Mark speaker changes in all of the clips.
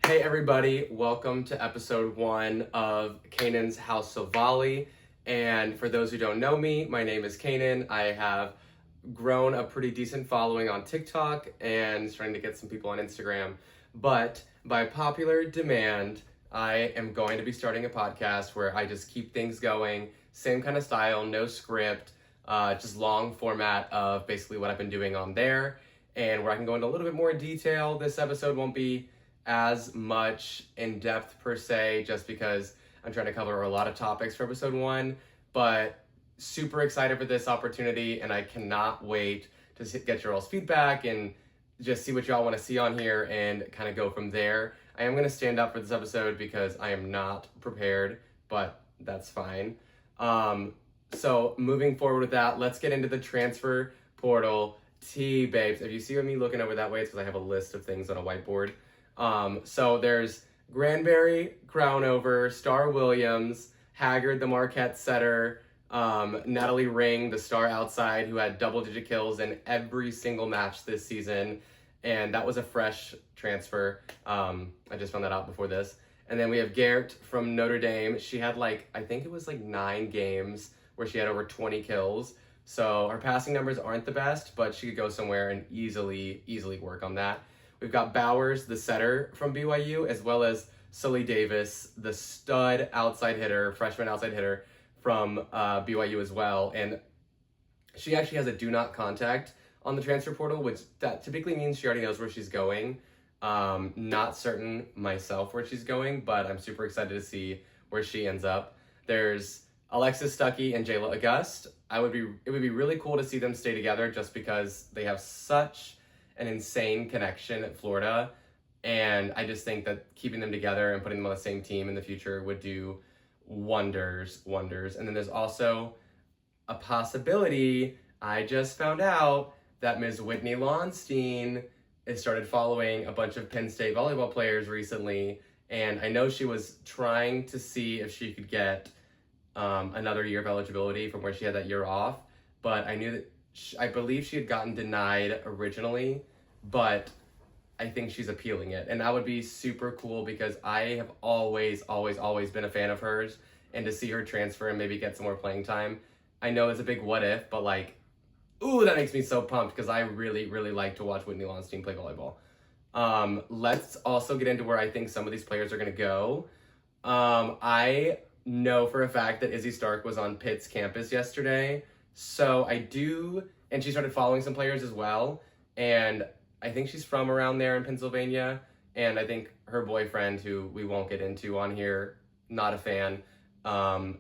Speaker 1: Hey everybody, welcome to episode 1 of Kanan's House of Volley. And for those who don't know me, my name is Kanan. I have grown a pretty decent following on TikTok and starting to get some people on Instagram. But by popular demand, I am going to be starting a podcast where I just keep things going, same kind of style, no script, just long format of basically what I've been doing on there, and where I can go into a little bit more detail. This episode won't be as much in depth per se, just because I'm trying to cover a lot of topics for episode 1, but super excited for this opportunity, and I cannot wait to get your all's feedback and just see what y'all want to see on here and kind of go from there. I am going to stand up for this episode because I am not prepared, but that's fine. So moving forward with that, let's get into the transfer portal. Babes, if you see me looking over that way, it's because I have a list of things on a whiteboard. So there's Granberry, Crownover, Star Williams, Haggard, the Marquette setter, Natalie Ring, the star outside, who had double-digit kills in every single match this season, and that was a fresh transfer. I just found that out before this. And then we have Garrett from Notre Dame. She had I think it was 9 games where she had over 20 kills. So her passing numbers aren't the best, but she could go somewhere and easily work on that. We've got Bowers, the setter from BYU, as well as Sully Davis, the stud outside hitter, freshman outside hitter from BYU as well. And she actually has a do not contact on the transfer portal, which that typically means she already knows where she's going. Not certain myself where she's going, but I'm super excited to see where she ends up. There's Alexis Stuckey and Jayla Auguste. It would be really cool to see them stay together just because they have such an insane connection at Florida, and I just think that keeping them together and putting them on the same team in the future would do wonders. And then there's also a possibility. I just found out that Ms. Whitney Lonstein has started following a bunch of Penn State volleyball players recently, and I know she was trying to see if she could get another year of eligibility from where she had that year off, but I knew that I believe she had gotten denied originally, but I think she's appealing it. And that would be super cool because I have always been a fan of hers, and to see her transfer and maybe get some more playing time. I know it's a big what if, but ooh, that makes me so pumped because I really like to watch Whitney Lonstein play volleyball. Let's also get into where I think some of these players are going to go. I know for a fact that Izzy Stark was on Pitt's campus yesterday. So and she started following some players as well, and I think she's from around there in Pennsylvania, and I think her boyfriend, who we won't get into on here, not a fan,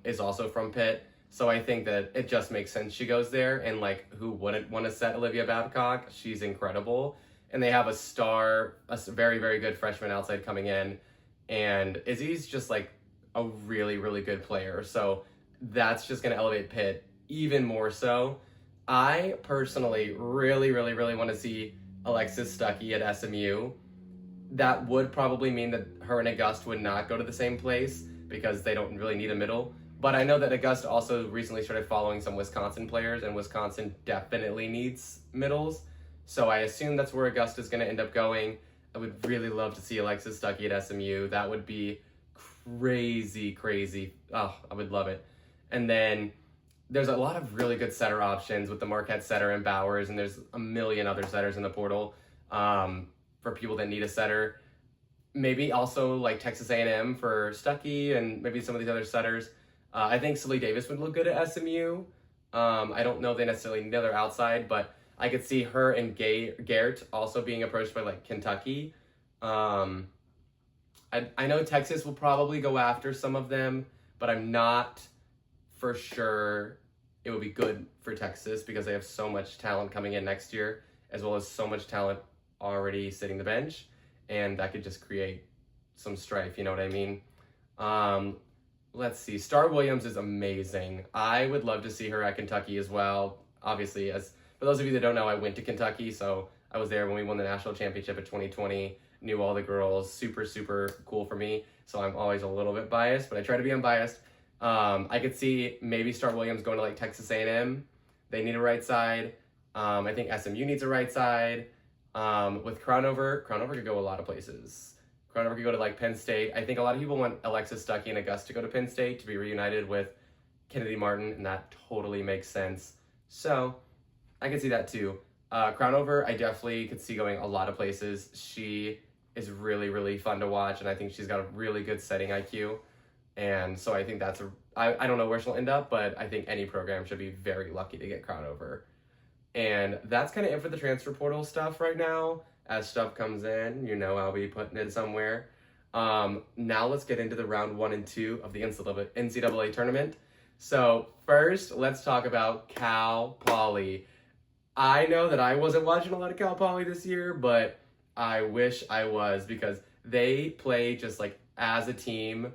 Speaker 1: is also from Pitt. So I think that it just makes sense she goes there, and who wouldn't want to set Olivia Babcock? She's incredible, and they have a very good freshman outside coming in, and Izzy's just a really good player, so that's just going to elevate Pitt even more so. I personally really want to see Alexis Stuckey at SMU. That would probably mean that her and Auguste would not go to the same place because they don't really need a middle. But I know that Auguste also recently started following some Wisconsin players, and Wisconsin definitely needs middles. So I assume that's where Auguste is going to end up going. I would really love to see Alexis Stuckey at SMU. That would be crazy. Oh, I would love it. And then there's a lot of really good setter options with the Marquette setter and Bowers, and there's a million other setters in the portal for people that need a setter. Maybe also Texas A&M for Stuckey, and maybe some of these other setters. I think Sully Davis would look good at SMU. I don't know if they necessarily need another outside, but I could see her and Garrett also being approached by Kentucky. I know Texas will probably go after some of them, but I'm not for sure it would be good for Texas because they have so much talent coming in next year, as well as so much talent already sitting the bench, and that could just create some strife, you know what I mean? Let's see. Star Williams is amazing. I would love to see her at Kentucky as well. Obviously, for those of you that don't know, I went to Kentucky, so I was there when we won the national championship in 2020, knew all the girls, super cool for me, so I'm always a little bit biased, but I try to be unbiased. I could see maybe Star Williams going to Texas A&M. They need a right side. I think SMU needs a right side. With Crownover could go a lot of places. Crownover could go to like Penn State. I think a lot of people want Alexis Stuckey and Augusta to go to Penn State to be reunited with Kennedy Martin, and that totally makes sense. So I could see that too. Crownover, I definitely could see going a lot of places. She is really, really fun to watch, and I think she's got a really good setting IQ. And so I think that's I don't know where she'll end up, but I think any program should be very lucky to get Crownover. And that's kind of it for the transfer portal stuff right now. As stuff comes in, I'll be putting it somewhere. Now let's get into the round 1 and 2 of the NCAA tournament. So first, let's talk about Cal Poly. I know that I wasn't watching a lot of Cal Poly this year, but I wish I was, because they play just like as a team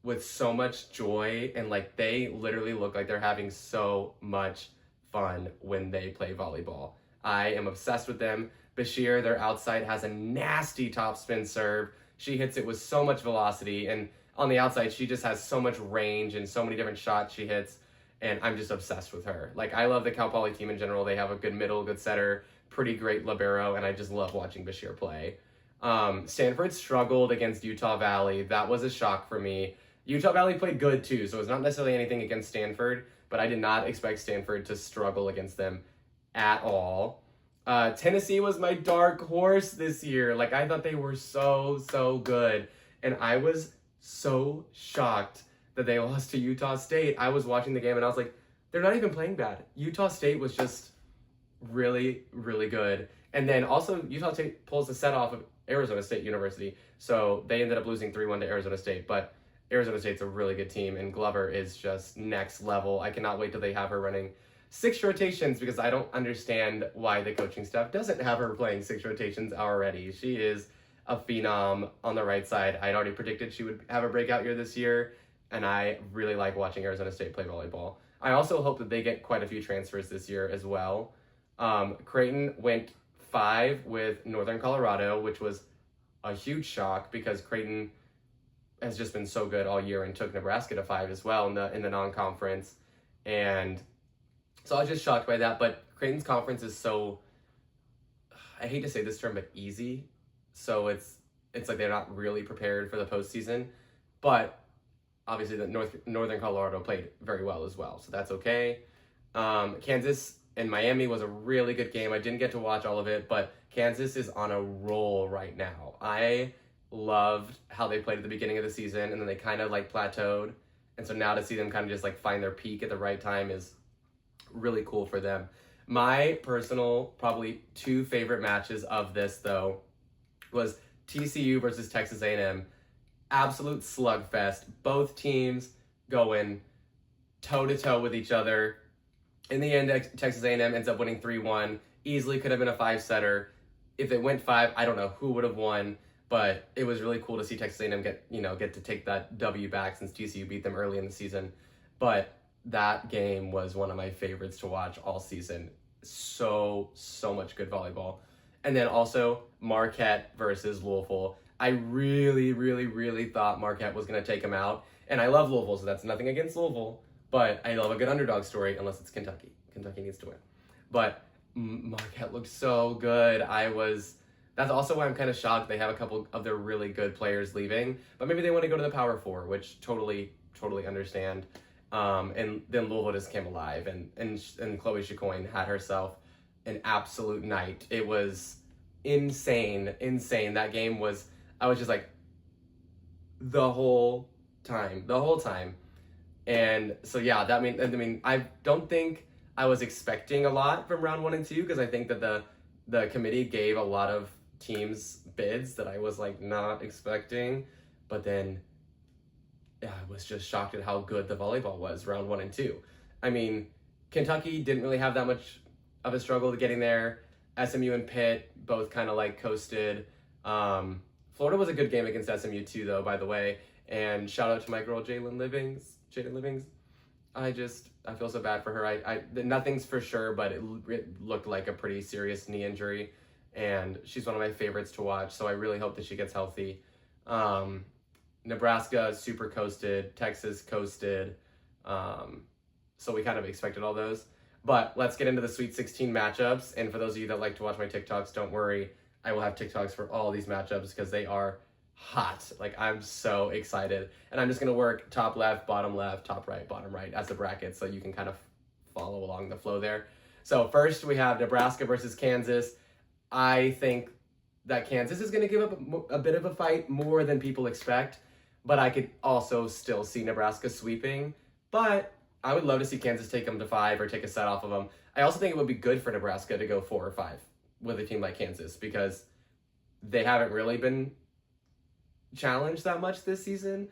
Speaker 1: with so much joy, and like they literally look like they're having so much fun when they play volleyball. I am obsessed with them. Bashir, their outside, has a nasty topspin serve. She hits it with so much velocity, and on the outside, she just has so much range and so many different shots she hits, and I'm just obsessed with her. Like, I love the Cal Poly team in general. They have a good middle, good setter, pretty great libero, and I just love watching Bashir play. Stanford struggled against Utah Valley. That was a shock for me. Utah Valley played good too, so it's not necessarily anything against Stanford, but I did not expect Stanford to struggle against them at all. Tennessee was my dark horse this year. Like, I thought they were so good, and I was so shocked that they lost to Utah State. I was watching the game and I was like, they're not even playing bad. Utah State was just really, really good. And then also Utah State pulls the set off of Arizona State University. So they ended up losing 3-1 to Arizona State, but Arizona State's a really good team, and Glover is just next level. I cannot wait till they have her running 6 rotations, because I don't understand why the coaching staff doesn't have her playing 6 rotations already. She is a phenom on the right side. I'd already predicted she would have a breakout year this year, and I really like watching Arizona State play volleyball. I also hope that they get quite a few transfers this year as well. Creighton went 5 with Northern Colorado, which was a huge shock because Creighton has just been so good all year and took Nebraska to 5 as well in the non-conference. And so I was just shocked by that. But Creighton's conference is so, I hate to say this term, but easy. So it's like they're not really prepared for the postseason. But obviously the Northern Colorado played very well as well, so that's okay. Kansas and Miami was a really good game. I didn't get to watch all of it, but Kansas is on a roll right now. I loved how they played at the beginning of the season, and then they kind of like plateaued. And so now to see them kind of just like find their peak at the right time is really cool for them. My personal, probably 2 favorite matches of this, though, was TCU versus Texas A&M. Absolute slugfest. Both teams going toe-to-toe with each other. In the end, Texas A&M ends up winning 3-1. Easily could have been a 5-setter. If it went 5, I don't know who would have won, but it was really cool to see Texas A&M get to take that W back since TCU beat them early in the season. But that game was one of my favorites to watch all season. So much good volleyball. And then also Marquette versus Louisville. I really thought Marquette was going to take him out. And I love Louisville, so that's nothing against Louisville. But I love a good underdog story, unless it's Kentucky. Kentucky needs to win. But Marquette looked so good. That's also why I'm kind of shocked they have a couple of their really good players leaving. But maybe they want to go to the Power Four, which totally understand. And then Louisville just came alive. And Chloe Chicoine had herself an absolute night. It was insane. That game was... I was just like, the whole time. And so, yeah, I don't think I was expecting a lot from round 1 and 2, because I think that the committee gave a lot of teams bids that I was like not expecting. But then I was just shocked at how good the volleyball was round 1 and 2. I mean, Kentucky didn't really have that much of a struggle getting there. SMU and Pitt both kind of like coasted. Florida was a good game against SMU too, though, by the way. And shout out to my girl Jaden Livings. I feel so bad for her. Nothing's for sure, but it looked like a pretty serious knee injury, and she's one of my favorites to watch. So I really hope that she gets healthy. Nebraska super coasted, Texas coasted. So we kind of expected all those. But let's get into the Sweet 16 matchups. And for those of you that like to watch my TikToks, don't worry. I will have TikToks for all these matchups because they are hot. Like, I'm so excited. And I'm just going to work top left, top right, bottom right as a bracket so you can kind of follow along the flow there. So first we have Nebraska versus Kansas. I think that Kansas is going to give up a bit of a fight, more than people expect, but I could also still see Nebraska sweeping. But I would love to see Kansas take them to 5 or take a set off of them. I also think it would be good for Nebraska to go 4 or 5 with a team like Kansas, because they haven't really been challenged that much this season,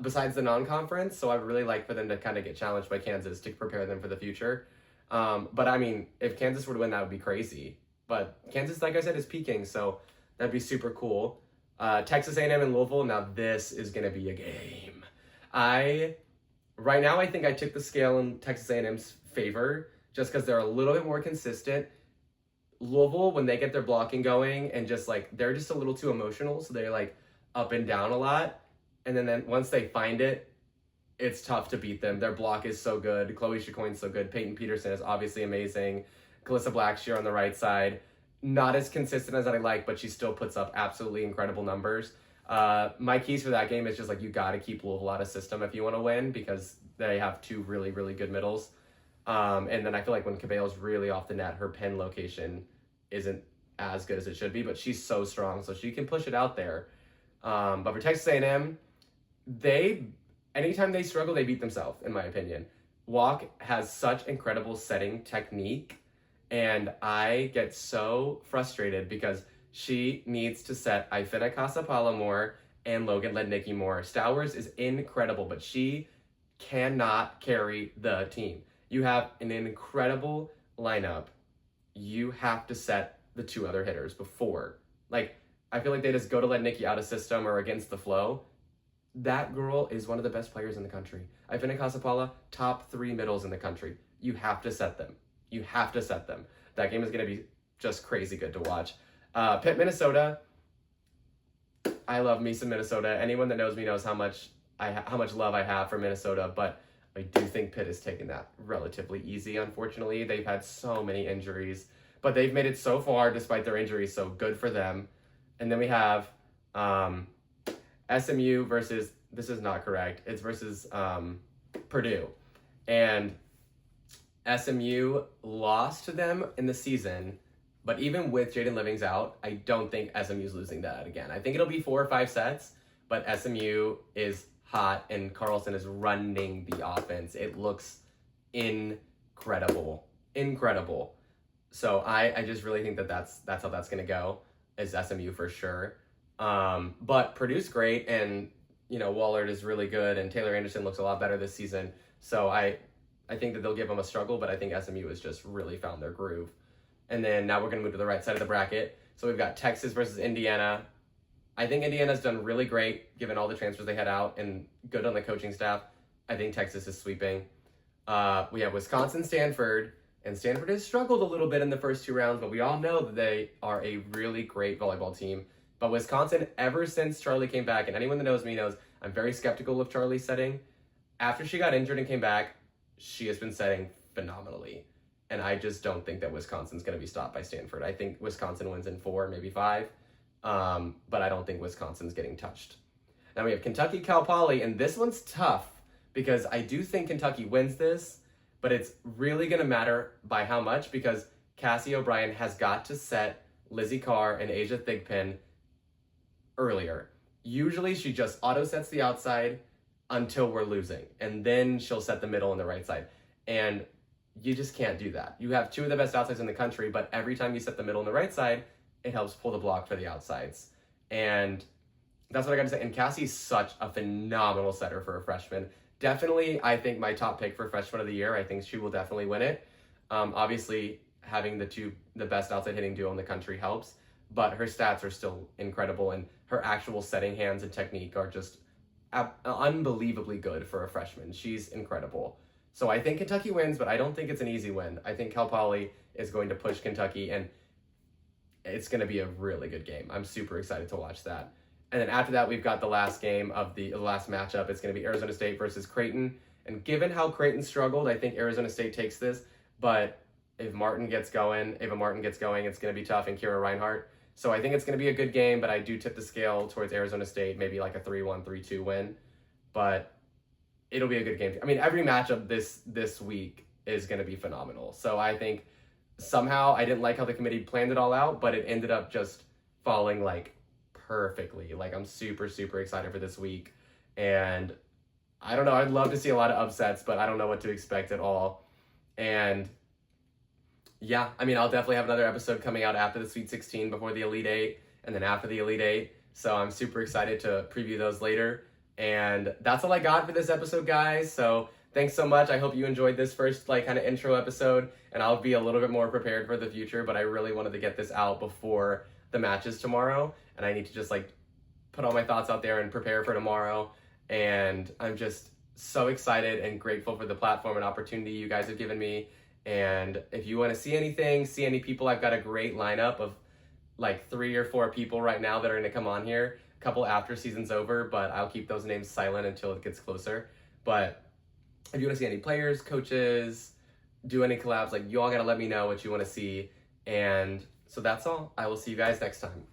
Speaker 1: besides the non-conference. So I would really like for them to kind of get challenged by Kansas to prepare them for the future. But I mean, if Kansas were to win, that would be crazy. But Kansas, like I said, is peaking, so that'd be super cool. Texas A&M and Louisville, now this is going to be a game. Right now, I think I took the scale in Texas A&M's favor just because they're a little bit more consistent. Louisville, when they get their blocking going and just like, they're just a little too emotional, so they're like up and down a lot. And then once they find it, it's tough to beat them. Their block is so good. Chloe Chacoin's so good. Peyton Peterson is obviously amazing. Calissa Blackshear on the right side. Not as consistent as I like, but she still puts up absolutely incredible numbers. My keys for that game is just like, you got to keep Louisville out of system if you want to win, because they have 2 really, really good middles. And then I feel like when Cabello's really off the net, her pin location isn't as good as it should be, but she's so strong, so she can push it out there. But for Texas A&M, anytime they struggle, they beat themselves, in my opinion. Walk has such incredible setting technique, and I get so frustrated because she needs to set Ifena Casapala more and Logan Lednicki more. Stowers is incredible, but she cannot carry the team. You have an incredible lineup. You have to set the 2 other hitters before. Like, I feel like they just go to Lednicki out of system or against the flow. That girl is one of the best players in the country. Ifena Casapala, top 3 middles in the country. You have to set them. You have to set them. That game is going to be just crazy good to watch. Pitt, Minnesota. I love me some Minnesota. Anyone that knows me knows how much love I have for Minnesota, but I do think Pitt is taking that relatively easy, unfortunately. They've had so many injuries, but they've made it so far despite their injuries, so good for them. And then we have SMU versus, this is not correct, it's versus Purdue. And SMU lost to them in the season, but even with Jaden Livings out, I don't think SMU's losing that again. I think it'll be 4 or 5 sets, but SMU is hot and Carlson is running the offense. It looks incredible. So I just really think that's how that's going to go, is SMU for sure. But Purdue's great, and Wallard is really good, and Taylor Anderson looks a lot better this season. So I think that they'll give them a struggle, but I think SMU has just really found their groove. And then now we're going to move to the right side of the bracket. So we've got Texas versus Indiana. I think Indiana's done really great, given all the transfers they had out, and good on the coaching staff. I think Texas is sweeping. We have Wisconsin, Stanford, and Stanford has struggled a little bit in the first 2 rounds, but we all know that they are a really great volleyball team. But Wisconsin, ever since Charlie came back, and anyone that knows me knows I'm very skeptical of Charlie's setting. After she got injured and came back, she has been setting phenomenally. And I just don't think that Wisconsin's going to be stopped by Stanford. I think Wisconsin wins in 4, maybe 5. But I don't think Wisconsin's getting touched. Now we have Kentucky, Cal Poly, and this one's tough because I do think Kentucky wins this, but it's really going to matter by how much, because Cassie O'Brien has got to set Lizzie Carr and Asia Thigpen earlier. Usually she just auto sets the outside until we're losing, and then she'll set the middle and the right side. And you just can't do that. You have 2 of the best outsides in the country, but every time you set the middle and the right side, it helps pull the block for the outsides. And that's what I got to say. And Cassie's such a phenomenal setter for a freshman. Definitely, I think my top pick for freshman of the year. I think she will definitely win it. Obviously, having the best outside hitting duo in the country helps, but her stats are still incredible, and her actual setting hands and technique are just unbelievably good for a freshman. She's incredible. So I think Kentucky wins, but I don't think it's an easy win. I think Cal Poly is going to push Kentucky, and it's going to be a really good game. I'm super excited to watch that. And then after that, we've got the last game of the last matchup. It's going to be Arizona State versus Creighton. And given how Creighton struggled, I think Arizona State takes this. But if Ava Martin gets going, it's going to be tough, and Kira Reinhardt. So I think it's going to be a good game, but I do tip the scale towards Arizona State, maybe like a 3-1, 3-2 win. But it'll be a good game. I mean, every matchup this week is going to be phenomenal. So I think somehow I didn't like how the committee planned it all out, but it ended up just falling like perfectly. Like I'm super, super excited for this week. And I don't know, I'd love to see a lot of upsets, but I don't know what to expect at all. And yeah, I mean, I'll definitely have another episode coming out after the Sweet 16 before the Elite Eight and then after the Elite Eight. So I'm super excited to preview those later. And that's all I got for this episode, guys. So thanks so much. I hope you enjoyed this first like kind of intro episode, and I'll be a little bit more prepared for the future, but I really wanted to get this out before the matches tomorrow, and I need to just like put all my thoughts out there and prepare for tomorrow. And I'm just so excited and grateful for the platform and opportunity you guys have given me. And if you want to see anything, see any people, I've got a great lineup of like 3 or 4 people right now that are going to come on here. A couple after season's over, but I'll keep those names silent until it gets closer. But if you want to see any players, coaches, do any collabs, like you all got to let me know what you want to see. And so that's all. I will see you guys next time.